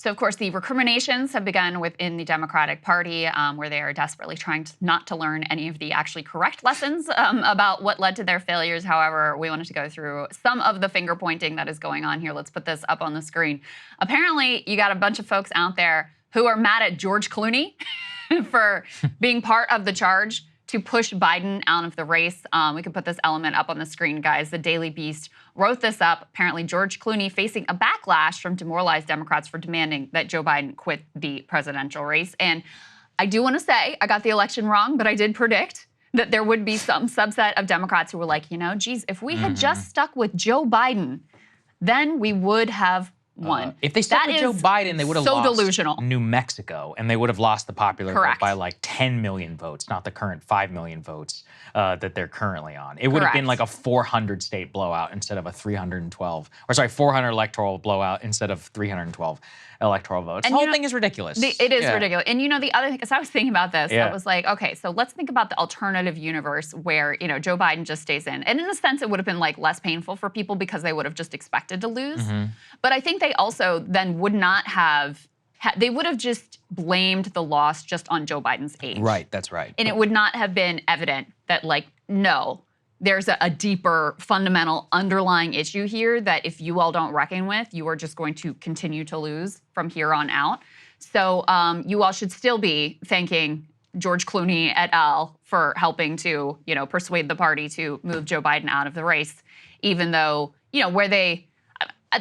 So, of course, the recriminations have begun within the Democratic Party, where they are desperately trying not to learn any of the actually correct lessons about what led to their failures. However, we wanted to go through some of the finger pointing that is going on here. Let's put this up on the screen. Apparently, you got a bunch of folks out there who are mad at George Clooney for being part of the charge to push Biden out of the race. We could put this element up on the screen, guys. The Daily Beast wrote this up. Apparently, George Clooney facing a backlash from demoralized Democrats for demanding that Joe Biden quit the presidential race. And I do want to say I got the election wrong, but I did predict that there would be some subset of Democrats who were like, geez, if we had just stuck with Joe Biden, then we would have won. If they stuck with Joe Biden, they would have lost delusional. New Mexico, and they would have lost the popular vote Correct. by like 10 million votes, not the current 5 million votes that they're currently on. It would have been like a 400 state blowout instead of a 312, or sorry, 400 electoral blowout instead of 312 electoral votes. And the whole thing is ridiculous. It is ridiculous. And the other thing, because I was thinking about this, I was like, okay, so let's think about the alternative universe where, Joe Biden just stays in. And in a sense, it would have been like less painful for people because they would have just expected to lose. But I think they also then would not have, they would have just blamed the loss just on Joe Biden's age. Right, that's right. And it would not have been evident that, like, no, there's a deeper, fundamental, underlying issue here that if you all don't reckon with, you are just going to continue to lose from here on out. So you all should still be thanking George Clooney et al. For helping to, persuade the party to move Joe Biden out of the race, even though, where they,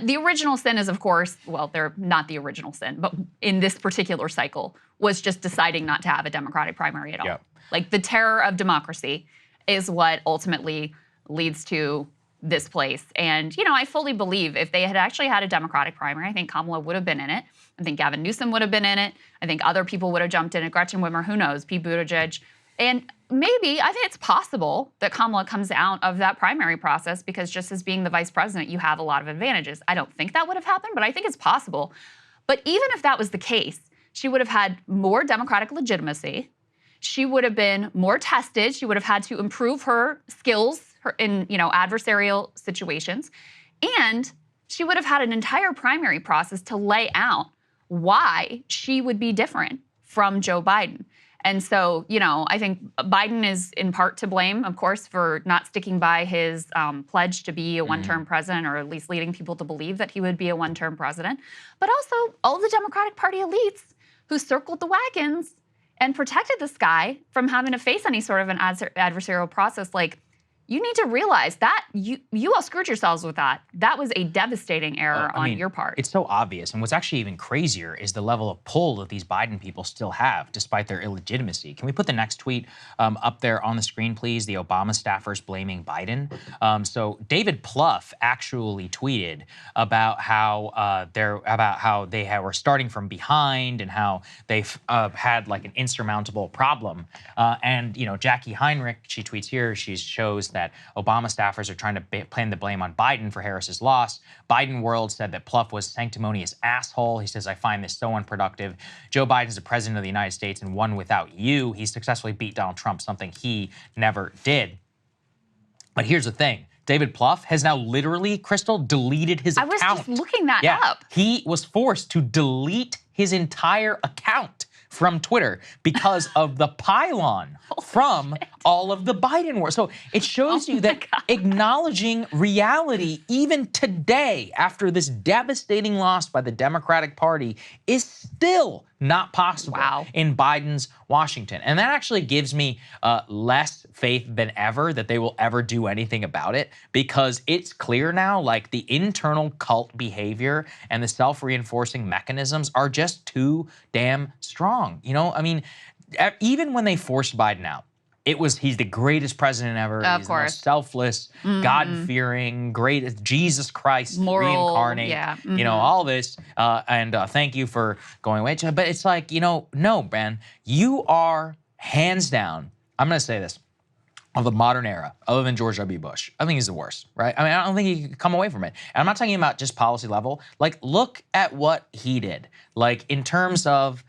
the original sin is, of course, well, they're not the original sin, but in this particular cycle was just deciding not to have a Democratic primary at all. Yep. Like the terror of democracy is what ultimately leads to this place. And, I fully believe if they had actually had a Democratic primary, I think Kamala would have been in it. I think Gavin Newsom would have been in it. I think other people would have jumped in it. Gretchen Whitmer, who knows, Pete Buttigieg. And maybe, I think it's possible that Kamala comes out of that primary process because just as being the vice president, you have a lot of advantages. I don't think that would have happened, but I think it's possible. But even if that was the case, she would have had more Democratic legitimacy. She would have been more tested. She would have had to improve her skills in, adversarial situations. And she would have had an entire primary process to lay out why she would be different from Joe Biden. And so, I think Biden is in part to blame, of course, for not sticking by his pledge to be a one-term president, or at least leading people to believe that he would be a one-term president. But also all the Democratic Party elites who circled the wagons and protected this guy from having to face any sort of an adversarial process. Like, you need to realize that you all screwed yourselves with that. That was a devastating error on your part. It's so obvious. And what's actually even crazier is the level of pull that these Biden people still have, despite their illegitimacy. Can we put the next tweet up there on the screen, please? The Obama staffers blaming Biden. So David Plouffe actually tweeted about how they were starting from behind and how they've had like an insurmountable problem. And Jackie Heinrich, she tweets here, she shows that Obama staffers are trying to pin the blame on Biden for Harris's loss. Biden World said that Plouffe was a sanctimonious asshole. He says, I find this so unproductive. Joe Biden's the president of the United States and won without you. He successfully beat Donald Trump, something he never did. But here's the thing. David Plouffe has now literally, Krystal, deleted his account. I was just looking that up. He was forced to delete his entire account from Twitter because of the pylon from all of the Biden wars. So it shows you that acknowledging reality even today after this devastating loss by the Democratic Party is still not possible in Biden's Washington. And that actually gives me less faith than ever that they will ever do anything about it, because it's clear now, like, the internal cult behavior and the self-reinforcing mechanisms are just too damn strong. I mean, even when they forced Biden out, he's the greatest president ever. He's the most selfless, God-fearing, great Jesus Christ, moral, reincarnate, all this. And thank you for going away. But it's like, no, man, you are hands down, I'm going to say this, of the modern era, other than George W. Bush. I think he's the worst, right? I mean, I don't think he could come away from it. And I'm not talking about just policy level. Like, look at what he did. Like, in terms of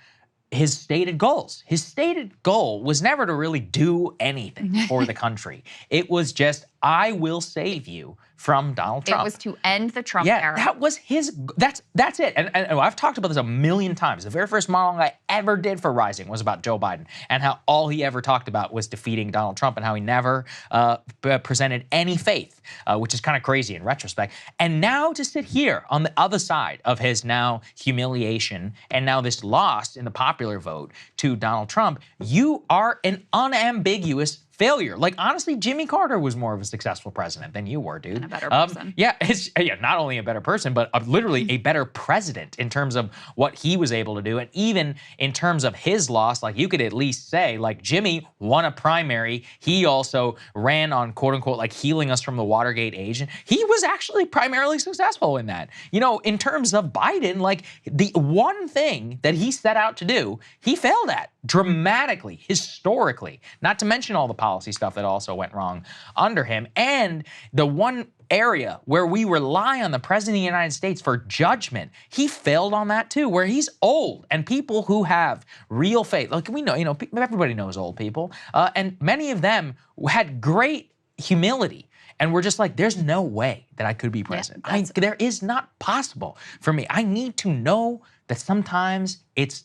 his stated goals. His stated goal was never to really do anything for the country. It was just, I will save you from Donald Trump. It was to end the Trump Yeah, era. that was his, that's it. And I've talked about this a million times. The very first monologue I ever did for Rising was about Joe Biden and how all he ever talked about was defeating Donald Trump and how he never presented any faith, which is kind of crazy in retrospect. And now to sit here on the other side of his now humiliation and now this loss in the popular vote to Donald Trump, you are an unambiguous failure. Like, honestly, Jimmy Carter was more of a successful president than you were, dude. And a better person. Yeah, not only a better person, but literally a better president in terms of what he was able to do. And even in terms of his loss, like, you could at least say, like, Jimmy won a primary. He also ran on, quote unquote, like, healing us from the Watergate age. And he was actually primarily successful in that. You know, in terms of Biden, like, the one thing that he set out to do, he failed at dramatically, historically, not to mention all the policy stuff that also went wrong under him. And the one area where we rely on the president of the United States for judgment, he failed on that too, where he's old and people who have real faith, like we know, everybody knows old people, and many of them had great humility. And we're just like, there's no way that I could be president. There is not possible for me. I need to know that sometimes it's,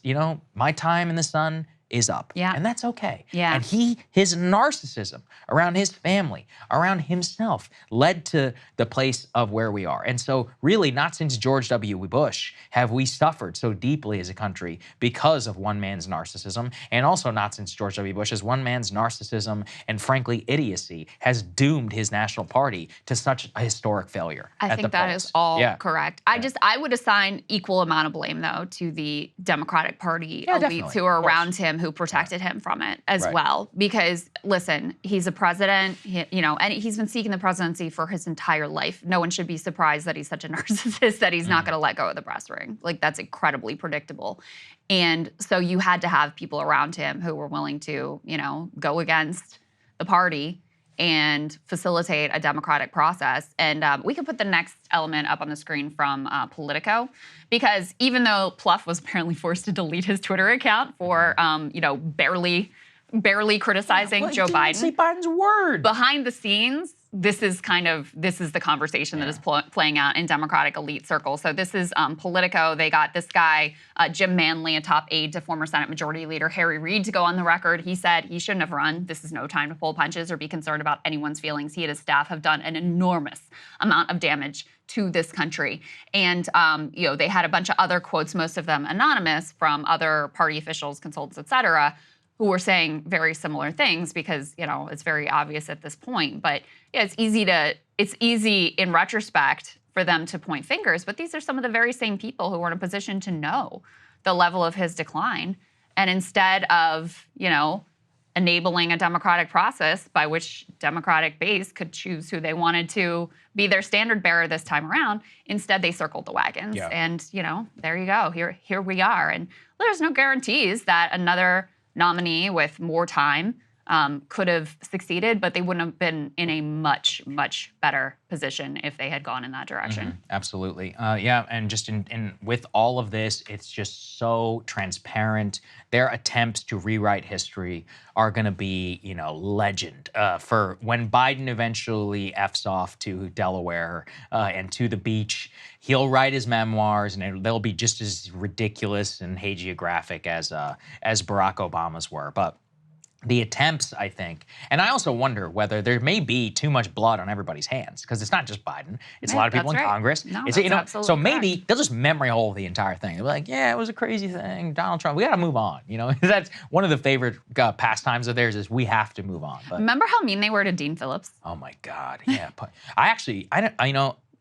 my time in the sun is up. Yeah. And that's okay. Yeah. And his narcissism around his family, around himself, led to the place of where we are. And so really, not since George W. Bush have we suffered so deeply as a country because of one man's narcissism, and also not since George W. Bush, as one man's narcissism and frankly idiocy has doomed his national party to such a historic failure. I think that is all correct. I would assign equal amount of blame, though, to the Democratic Party elites who are around him, who protected him from it as well. Because listen, he's a president, and he's been seeking the presidency for his entire life. No one should be surprised that he's such a narcissist that he's not going to let go of the press ring. Like, that's incredibly predictable. And so you had to have people around him who were willing to, go against the party and facilitate a democratic process. And we could put the next element up on the screen from Politico, because even though Pluff was apparently forced to delete his Twitter account for, barely criticizing Joe Biden. Say Biden's word. Behind the scenes, this is the conversation that is playing out in Democratic elite circles. So this is Politico. They got this guy, Jim Manley, a top aide to former Senate Majority Leader Harry Reid, to go on the record. He said he shouldn't have run. This is no time to pull punches or be concerned about anyone's feelings. He and his staff have done an enormous amount of damage to this country. And, they had a bunch of other quotes, most of them anonymous, from other party officials, consultants, et cetera, who were saying very similar things, because, it's very obvious at this point. But yeah, it's easy in retrospect for them to point fingers, but these are some of the very same people who were in a position to know the level of his decline. And instead of, enabling a democratic process by which Democratic base could choose who they wanted to be their standard bearer this time around, instead they circled the wagons. Yeah. And, there you go. Here we are. And there's no guarantees that another nominee with more time could have succeeded, but they wouldn't have been in a much, much better position if they had gone in that direction. Mm-hmm. Absolutely. And just in with all of this, it's just so transparent. Their attempts to rewrite history are going to be, legend for when Biden eventually F's off to Delaware and to the beach. He'll write his memoirs, and they'll be just as ridiculous and hagiographic as Barack Obama's were. But the attempts, I think, and I also wonder whether there may be too much blood on everybody's hands, because it's not just Biden; it's a lot of people in Congress. No, it's, that's absolutely so maybe they'll just memory hole the entire thing. They'll be like, "Yeah, it was a crazy thing, Donald Trump. We got to move on." That's one of the favorite pastimes of theirs, is we have to move on. But, remember how mean they were to Dean Phillips? Oh my God, yeah.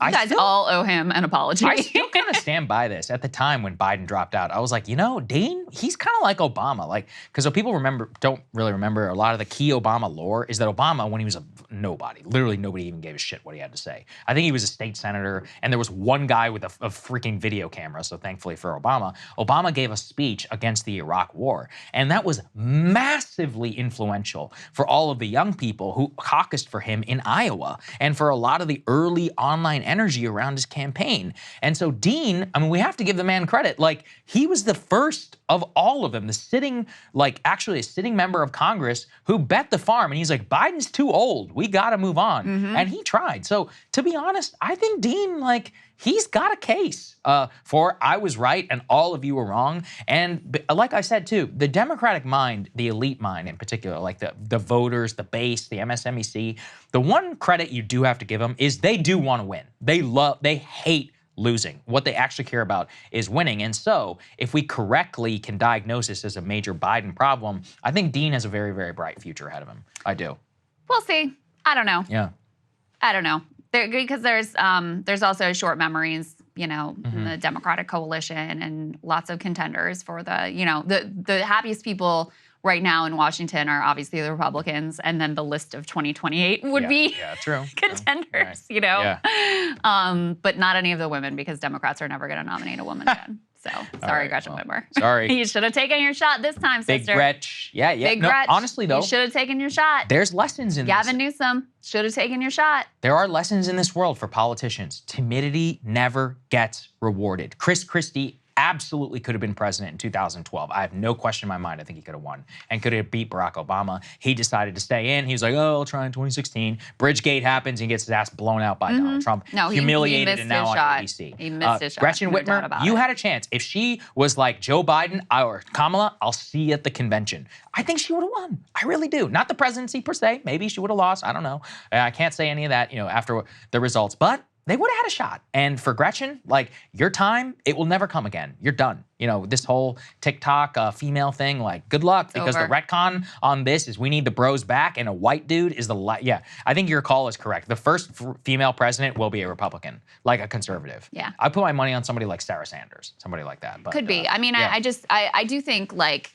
You guys all owe him an apology. I still kind of stand by this. At the time when Biden dropped out, I was like, Dean, he's kind of like Obama. Because people don't really remember, a lot of the key Obama lore is that Obama, when he was a nobody, literally nobody even gave a shit what he had to say. I think he was a state senator, and there was one guy with a freaking video camera, so thankfully for Obama gave a speech against the Iraq War. And that was massively influential for all of the young people who caucused for him in Iowa, and for a lot of the early online energy around his campaign. And so Dean, I mean, we have to give the man credit. Like, he was the first of all of them, the sitting, like actually a sitting member of Congress who bet the farm. And he's like, Biden's too old. We got to move on. And he tried. So to be honest, I think Dean, like, he's got a case for I was right and all of you were wrong. And like I said, too, the Democratic mind, the elite mind in particular, like the voters, the base, the MSNBC, the one credit you do have to give them is they do want to win. They hate losing. What they actually care about is winning. And so if we correctly can diagnose this as a major Biden problem, I think Dean has a very, very bright future ahead of him. I do. We'll see. I don't know. Yeah. I don't know. Because there's also short memories, you know, in the Democratic coalition and lots of contenders for the, you know, the happiest people right now in Washington are obviously the Republicans, and then the list of 2028 would be contenders, you know. But not any of the women, because Democrats are never going to nominate a woman again. So sorry, Gretchen Whitmer. Sorry. You should have taken your shot this time, sister. Big Gretch. Yeah. Big No, Gretch. honestly, though, you should have taken your shot. There's lessons in Gavin Newsom should have taken your shot. There are lessons in this world for politicians. Timidity never gets rewarded. Chris Christie absolutely could have been president in 2012. I have no question in my mind. I think he could have won and could have beat Barack Obama. He decided to stay in. He was like, oh, I'll try in 2016. Bridgegate happens and he gets his ass blown out by Donald Trump. No, humiliated he and now on ABC. He missed his shot. Gretchen No Whitmer, doubt about you it. had a chance. If she was like Joe Biden or Kamala, I'll see you at the convention. I think she would have won. I really do. Not the presidency per se. Maybe she would have lost. I don't know. I can't say any of that, you know, after the results. But they would have had a shot. And for Gretchen, like, your time, it will never come again. You're done. You know, this whole TikTok female thing, like, good luck, because the retcon on this is we need the bros back, and a white dude is the, yeah, I think your call is correct. The first female president will be a Republican, like a conservative. Yeah. I put my money on somebody like Sarah Sanders, somebody like that. But, could be. I mean, yeah. I do think, like,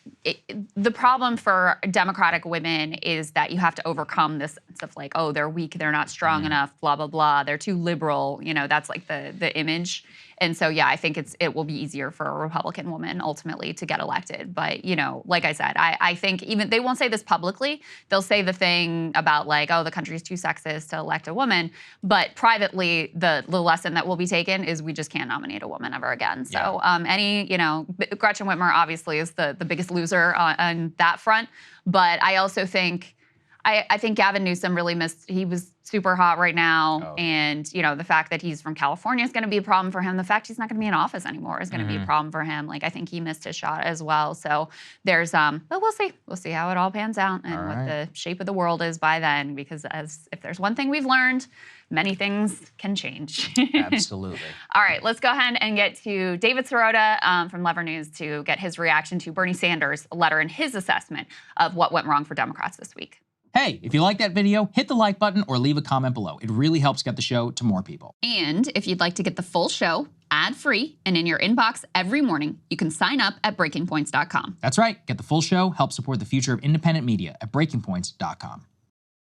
the problem for Democratic women is that you have to overcome this sense of, like, oh, they're weak, they're not strong enough, blah, blah, blah. They're too liberal. You know, that's like the image. And so, yeah, I think it will be easier for a Republican woman ultimately to get elected. But, you know, like I said, I think even they won't say this publicly. They'll say the thing about, like, oh, the country's too sexist to elect a woman. But privately, the lesson that will be taken is we just can't nominate a woman ever again. So you know, Gretchen Whitmer obviously is the biggest loser on that front. But I also think, I think Gavin Newsom really he was super hot right now. And, you know, the fact that he's from California is going to be a problem for him. The fact he's not going to be in office anymore is going to be a problem for him. Like, I think he missed his shot as well. So there's, but we'll see. We'll see how it all pans out and what the shape of the world is by then. Because if there's one thing we've learned, many things can change. Absolutely. All right, let's go ahead and get to David Sirota from Lever News to get his reaction to Bernie Sanders' letter and his assessment of what went wrong for Democrats this week. Hey, if you like that video, hit the like button or leave a comment below. It really helps get the show to more people. And if you'd like to get the full show ad-free and in your inbox every morning, you can sign up at breakingpoints.com. That's right. Get the full show, help support the future of independent media at breakingpoints.com.